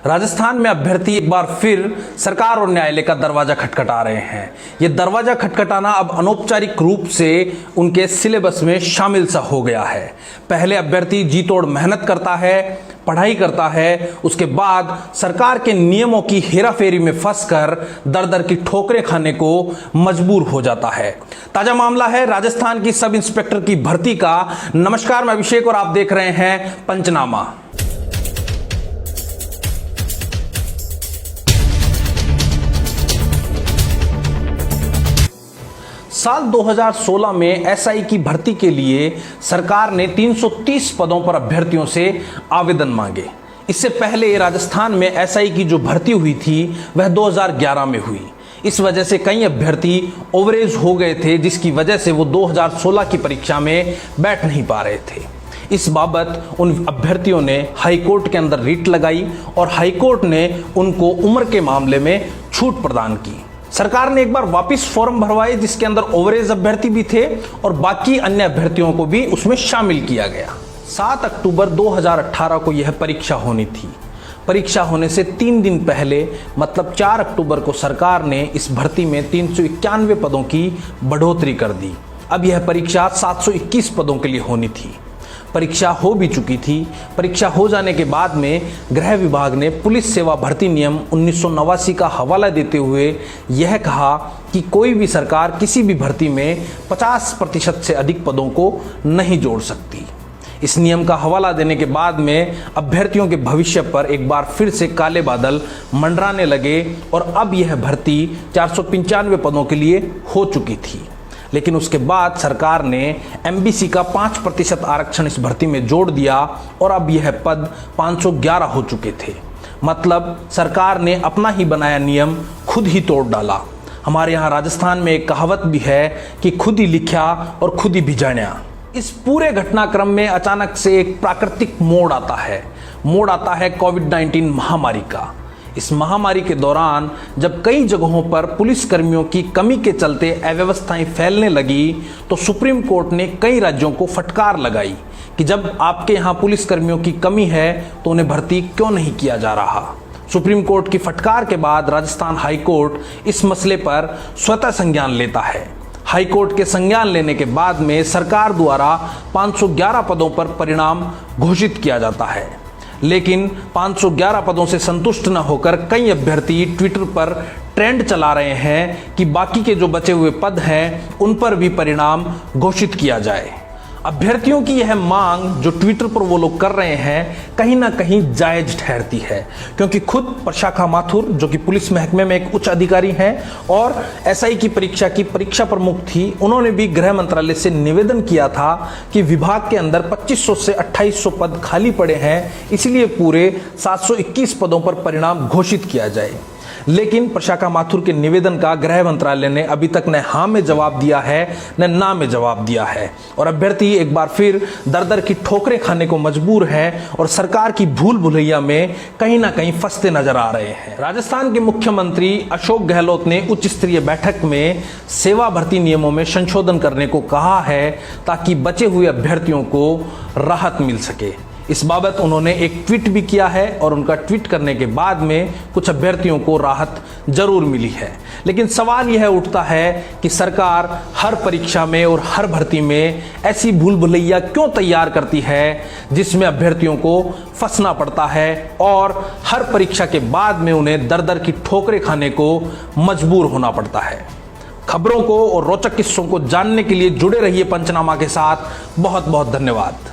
राजस्थान में अभ्यर्थी एक बार फिर सरकार और न्यायालय का दरवाजा खटखटा रहे हैं। ये दरवाजा खटखटाना अब अनौपचारिक रूप से उनके सिलेबस में शामिल सा हो गया है। पहले अभ्यर्थी जी तोड़ मेहनत करता है, पढ़ाई करता है, उसके बाद सरकार के नियमों की हेराफेरी में फंसकर दर दर की ठोकरें खाने को मजबूर हो जाता है। ताजा मामला है राजस्थान की सब इंस्पेक्टर की भर्ती का। नमस्कार, मैं अभिषेक और आप देख रहे हैं पंचनामा। साल 2016 में एसआई की भर्ती के लिए सरकार ने 330 पदों पर अभ्यर्थियों से आवेदन मांगे। इससे पहले राजस्थान में एसआई की जो भर्ती हुई थी वह 2011 में हुई। इस वजह से कई अभ्यर्थी ओवरेज हो गए थे, जिसकी वजह से वो 2016 की परीक्षा में बैठ नहीं पा रहे थे। इस बाबत उन अभ्यर्थियों ने हाईकोर्ट के अंदर रिट लगाई और हाईकोर्ट ने उनको उम्र के मामले में छूट प्रदान की। सरकार ने एक बार वापस फॉर्म भरवाए जिसके अंदर ओवरेज अभ्यर्थी भी थे और बाकी अन्य अभ्यर्थियों को भी उसमें शामिल किया गया। 7 अक्टूबर 2018 को यह परीक्षा होनी थी। परीक्षा होने से 3 दिन पहले मतलब 4 अक्टूबर को सरकार ने इस भर्ती में 391 पदों की बढ़ोतरी कर दी। अब यह परीक्षा 721 पदों के लिए होनी थी। परीक्षा हो भी चुकी थी। परीक्षा हो जाने के बाद में गृह विभाग ने पुलिस सेवा भर्ती नियम 1989 का हवाला देते हुए यह कहा कि कोई भी सरकार किसी भी भर्ती में 50% से अधिक पदों को नहीं जोड़ सकती। इस नियम का हवाला देने के बाद में अभ्यर्थियों के भविष्य पर एक बार फिर से काले बादल मंडराने लगे और अब यह भर्ती 495 पदों के लिए हो चुकी थी। लेकिन उसके बाद सरकार ने एमबीसी का 5% आरक्षण इस भर्ती में जोड़ दिया और अब यह पद 511 हो चुके थे। मतलब सरकार ने अपना ही बनाया नियम खुद ही तोड़ डाला। हमारे यहाँ राजस्थान में एक कहावत भी है कि खुद ही लिखा और खुद ही भिजाण्या। इस पूरे घटनाक्रम में अचानक से एक प्राकृतिक मोड़ आता है। मोड़ आता है कोविड-19 महामारी का। इस महामारी के दौरान जब कई जगहों पर पुलिस कर्मियों की कमी के चलते अव्यवस्थाएं फैलने लगी तो सुप्रीम कोर्ट ने कई राज्यों को फटकार लगाई कि जब आपके यहाँ पुलिस कर्मियों की कमी है तो उन्हें भर्ती क्यों नहीं किया जा रहा। सुप्रीम कोर्ट की फटकार के बाद राजस्थान हाई कोर्ट इस मसले पर स्वतः संज्ञान लेता है। हाई कोर्ट के संज्ञान लेने के बाद में सरकार द्वारा 511 पदों पर परिणाम घोषित किया जाता है। लेकिन 511 पदों से संतुष्ट न होकर कई अभ्यर्थी ट्विटर पर ट्रेंड चला रहे हैं कि बाकी के जो बचे हुए पद हैं उन पर भी परिणाम घोषित किया जाए। अभ्यर्थियों की यह मांग जो ट्विटर पर वो लोग कर रहे हैं कहीं ना कहीं जायज ठहरती है, क्योंकि खुद प्रशाखा माथुर जो कि पुलिस महकमे में एक उच्च अधिकारी हैं और एसआई की परीक्षा परीक्षा प्रमुख थी, उन्होंने भी गृह मंत्रालय से निवेदन किया था कि विभाग के अंदर 2500 से 2800 पद खाली पड़े हैं, इसलिए पूरे 721 पदों पर परिणाम घोषित किया जाए। लेकिन प्रशाखा माथुर के निवेदन का गृह मंत्रालय ने अभी तक न हाँ में जवाब दिया है न ना में जवाब दिया है और अभ्यर्थी एक बार फिर दर दर की ठोकरें खाने को मजबूर है और सरकार की भूल भुलैया में कहीं ना कहीं फंसते नजर आ रहे हैं। राजस्थान के मुख्यमंत्री अशोक गहलोत ने उच्च स्तरीय बैठक में सेवा भर्ती नियमों में संशोधन करने को कहा है ताकि बचे हुए अभ्यर्थियों को राहत मिल सके। इस बाबत उन्होंने एक ट्वीट भी किया है और उनका ट्वीट करने के बाद में कुछ अभ्यर्थियों को राहत जरूर मिली है। लेकिन सवाल यह उठता है कि सरकार हर परीक्षा में और हर भर्ती में ऐसी भूल भुलैया क्यों तैयार करती है जिसमें अभ्यर्थियों को फंसना पड़ता है और हर परीक्षा के बाद में उन्हें दर दर की ठोकरें खाने को मजबूर होना पड़ता है। खबरों को और रोचक किस्सों को जानने के लिए जुड़े रहिए पंचनामा के साथ। बहुत बहुत धन्यवाद।